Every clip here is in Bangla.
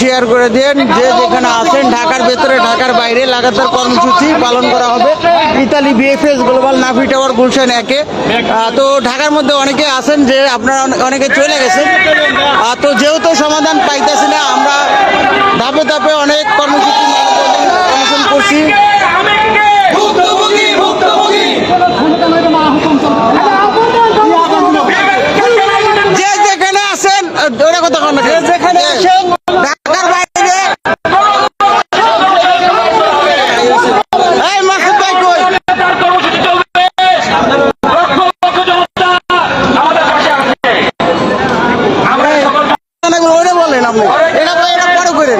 শেয়ার করে দেন। যে যেখানে আছেন ঢাকার ভেতরে ঢাকার বাইরে লাগাতার কর্মসূচি পালন করা হবে Italy BFS global Nafi tower Gulshan একে। তো ঢাকার মধ্যে অনেকে আছেন যে আপনারা অনেকে চলে গেছেন, তো যেহেতু সমাধান পাইতেছি না আমরা ধাপে ধাপে অনেক কর্মসূচি অনুসরণ করছি। যে যেখানে আছেন ওরা কথা কন না, যেখানে আছেন ঢাকার বাইরে এই মাসুদ ভাই কই ওরে বলেন আপনি এটা পরে করেন।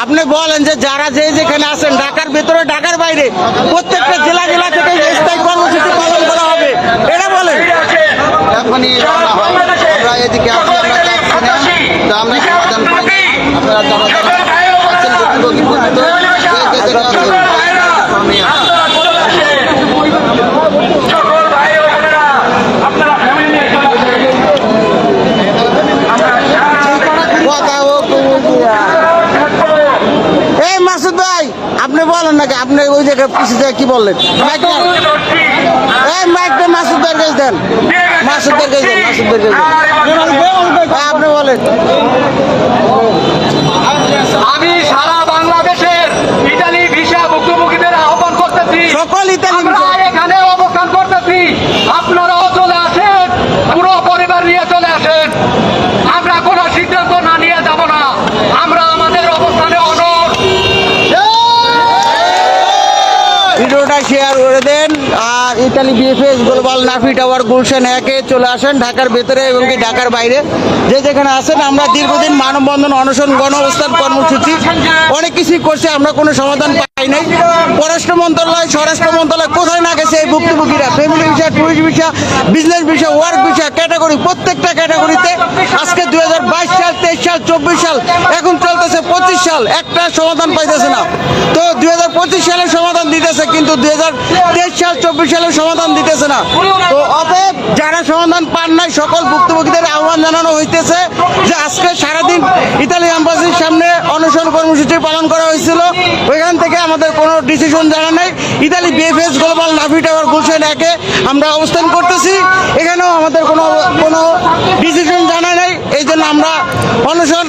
আপনি বলেন যে যারা যে যেখানে আছেন ঢাকার ভেতরে ঢাকার বাইরে প্রত্যেকটা জেলা জেলা থেকে স্থায়ী কর্মসূচি পালন করা হবে এটা বলেন। আমরা এদিকে আছি, আমরা সমাধান করি। আপনারা এই মাসুদ ভাই আপনি বলেন নাকি, আপনি ওই জায়গায় পিছিয়ে যায় কি বললেন? এই মাইকটা মাসুদ ভাইয়ের কাছে দেন, মাসুদ ভাইয়ের কাছে দেন, মাসুদ ভাইয়ের কাছে আপনি বলেন। আমি সারা বাংলাদেশের ইতালি ভিসা ভুক্তভোগীদের আহ্বান করতেছি, সকল ইতালি এখানে অবস্থান করতেছি, আপনারাও চলে আসেন, পুরো পরিবার নিয়ে চলে আসেন। আমরা কোনো সিদ্ধান্ত না নিয়ে যাব না, আমরা আমাদের অবস্থানে অনড়। ভিডিওটা শেয়ার করে দেন আর ইতালি BFS global Nafi tower Gulshan একে চলে আসেন ঢাকার ভেতরে এবং কি ঢাকার বাইরে যে যেখানে আছেন। আমরা দীর্ঘদিন মানববন্ধন অনশন গণ অবস্থান কর্মসূচি অনেক কিছুই করছে, আমরা কোনো সমাধান পাই নাই। পররাষ্ট্র মন্ত্রণালয় স্বরাষ্ট্র মন্ত্রণালয় কোথায় না গেছে এই ভুক্তভোগীরা family visa tourist visa business visa work visa category প্রত্যেকটা ক্যাটাগরিতে আজকে 2022 সাল 23 সাল 24 সাল এখন চলতেছে 25 সাল একটা সমাধান পাইতেছে না। তো 2025 সালের সমাধান দিতেছে কিন্তু 2023 সাল 24 সালের সমাধান দিতেছে না। তো অতএব যারা সমাধান পান নাই সকল ভুক্তভোগীদের আহ্বান জানানো হইতেছে যে আজকে সারাদিন ইতালি এম্বাসির সামনে অনশন কর্মসূচি পালন করা হয়েছিল, ওইখান থেকে আমাদের কোনো ডিসিশন জানা নাই। Italy BFS global Nafi tower Gulshan একে আমরা অবস্থান করতেছি, এখানেও আমাদের কোনো ডিসিশন জানা নাই, এই জন্য আমরা অনশন